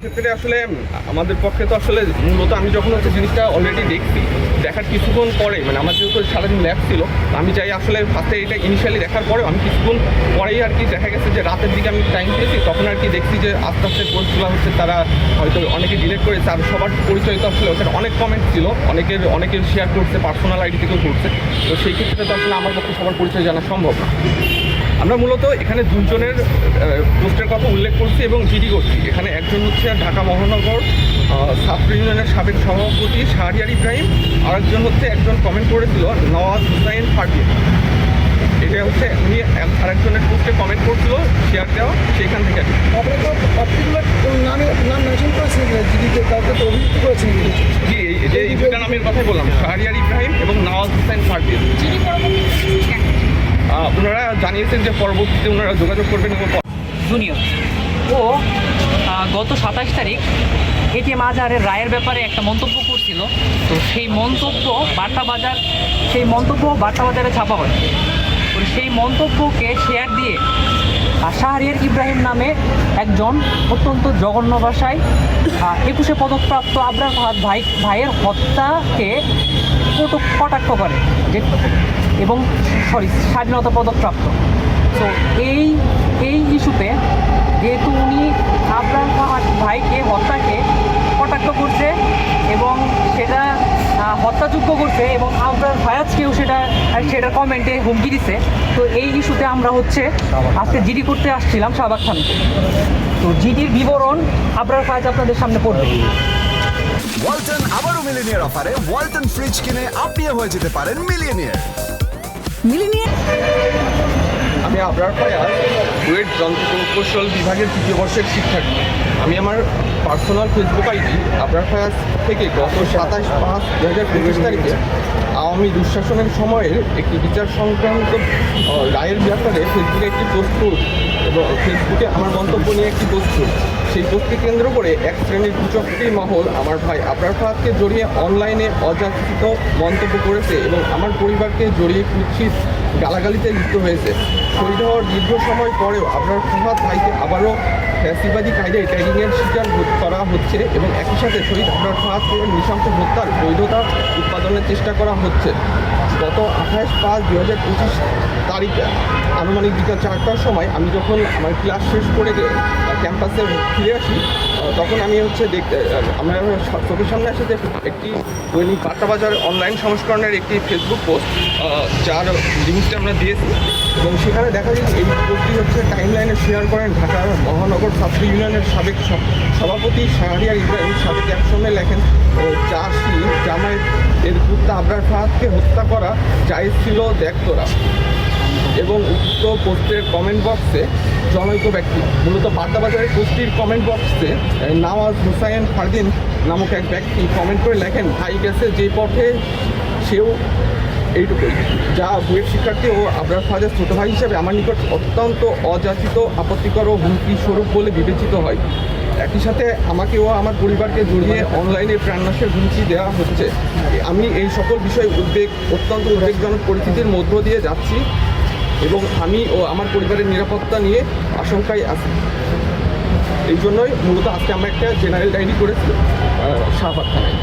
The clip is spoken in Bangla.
ক্ষেত্রে আসলে আমাদের পক্ষে তো আসলে মূলত আমি যখন হচ্ছে জিনিসটা অলরেডি দেখছি, দেখার কিছুক্ষণ পরে মানে আমার যেহেতু সারাদিন ল্যাব ছিল, আমি চাই আসলে ফার্স্টে এটা ইনিশিয়ালি দেখার পরেও আমি কিছুক্ষণ পরেই আর কি দেখা গেছে যে রাতের দিকে আমি টাইম পেয়েছি, তখন আর কি দেখছি যে আস্তে আস্তে পোস্টগুলো হচ্ছে তারা হয়তো অনেকে ডিলিট করেছে। আর সবার পরিচয় তো আসলে ওখানে অনেক কমেন্ট ছিল, অনেকের শেয়ার করছে, পার্সোনাল আইডি থেকেও করছে। তো সেই ক্ষেত্রে তো আসলে আমার পক্ষে সবার পরিচয় জানা সম্ভব না। আমরা মূলত এখানে দুজনের পোস্টের কথা উল্লেখ করছি এবং জিডি করছি। এখানে একজন হচ্ছে ঢাকা মহানগর ছাত্র ইউনিয়নের সাবেক সভাপতি শাহরিয়ার ইব্রাহিম, আরেকজন হচ্ছে একজন কমেন্ট করেছিল নওয়াজ হুসাইন ফারদিন। এটা হচ্ছে উনি আরেকজনের পোস্টে কমেন্ট করছিল, শেয়ার দেওয়া, সেইখান থেকে জি এই যে এই দুটা নামের কথাই বললাম, শাহরিয়ার ইব্রাহিম এবং নওয়াজ হুসাইন ফারদিন। ওনারা জানিয়েছেন যে পরবর্তীতে ওনারা যোগাযোগ করবেন এবং জুনিয়র ও গত 27 তারিখ এটিএম আজহারের রায়ের ব্যাপারে একটা মন্তব্য করছিল। তো সেই মন্তব্য বার্তাবাজারে ছাপা হয়। তো সেই মন্তব্যকে শেয়ার দিয়ে শাহরিয়ার ইব্রাহিম নামে একজন অত্যন্ত জঘন্য ভাষায় 21শে পদকপ্রাপ্ত আবরার ফাহাদ ভাইয়ের হত্যাকে কটাক্ষ করে যে এবং স্বাধীনতা পদকপ্রাপ্ত। তো এই ইস্যুতে যেহেতু উনি আবরার ফাহাদ ভাইকে হত্যাকে কটাক্ষ করছে এবং সেটা হত্যাযোগ্য করছে এবং আবরার ফায়াজকেও সেটা কমেন্টে হুমকি দিচ্ছে। তো এই ইস্যুতে আমরা হচ্ছে আজকে জিডি করতে আসছিলাম শাহবাগ থানায়। তো জিডির বিবরণ আবরার ফায়াজ আপনাদের সামনে পড়বে। ওয়ালটন আবারও মিলিনিয়ার অফারে ওয়ালটন ফ্রিজ কিনে আপনিও হয়ে যেতে পারেন মিলিয়নিয়ার। আমি আবরার ফায়াজ, বুয়েট যন্ত্র প্রকৌশল বিভাগের 3য় বর্ষের শিক্ষার্থী। আমি আমার personal Facebook ID Abrar Fayaz থেকে গত 27/5/2025 তারিখে আওয়ামী দুঃশাসনের সময়ের একটি বিচার সংক্রান্ত রায়ের ব্যাপারে ফেসবুকে একটি পোস্ট করি এবং ফেসবুকে আমার মন্তব্য নিয়ে একটি পোস্ট করি। সেই পোস্টকে কেন্দ্র করে এক শ্রেণীর কুচক্রী মহল আমার ভাই আবরার ফাহাদকে জড়িয়ে অনলাইনে অযাচিত মন্তব্য করেছে এবং আমার পরিবারকে জড়িয়ে কুৎসিত গালাগালিতে লিপ্ত হয়েছে। শহীদ হওয়ার দীর্ঘ সময় পরেও আবরার ফাহাদ ভাইকে আবারও ফ্যাসিবাদী কায়দায় ট্যাগিংয়ের শিকার করা হচ্ছে এবং একই সাথে শহীদ আবরার ফাহাদকে নৃশংস হত্যার বৈধতা উৎপাদনের চেষ্টা করা হচ্ছে। গত 28/5/2025 তারিখে আনুমানিক বিকাল 4টার সময় আমি যখন আমার ক্লাস শেষ করে ক্যাম্পাসে ফিরে আসি, তখন আমি হচ্ছে আমরা চোখের সামনে আসে যে একটি দৈনিক বার্তাবাজার অনলাইন সংস্করণের একটি ফেসবুক পোস্ট, যার লিঙ্কটা আমরা দিয়েছি এবং সেখানে দেখা যায় এই পোস্টটি হচ্ছে টাইমলাইনে শেয়ার করেন ঢাকা মহানগর ছাত্র ইউনিয়নের সাবেক সভাপতি শাহরিয়ার ইব্রাহিম। সাথে ক্যাপশনে লেখেন চাষি জামায়াত এর পুত্র আবরার ফাহাদকে হত্যা করা জায়েজ ছিল দেখ তোরা। এবং উক্ত পোস্টের কমেন্ট বক্সে জনৈক ব্যক্তি, মূলত বার্তাবাজারের পোস্টটির কমেন্ট বক্সে নওয়াজ হুসাইন ফারদিন নামক এক ব্যক্তি কমেন্ট করে লেখেন, ভাই গেছে যে পথে সেও এইটুকুই। যা বুয়েট শিক্ষার্থী ও আবরার ফাহাদের ছোটো ভাই হিসেবে আমার নিকট অত্যন্ত অযাচিত, আপত্তিকর ও হুমকি স্বরূপ বলে বিবেচিত হয়। একই সাথে আমাকে ও আমার পরিবারকে জড়িয়ে অনলাইনে প্রাণনাশের হুমকি দেওয়া হচ্ছে। আমি এই সকল বিষয়ে অত্যন্ত উদ্বেগজনক পরিস্থিতির মধ্য দিয়ে যাচ্ছি এবং আমি ও আমার পরিবারের নিরাপত্তা নিয়ে আশঙ্কায় আছি। এই জন্যই মূলত আজকে আমরা একটা জেনারেল ডায়েরি করেছি শাহবাগ থানায়।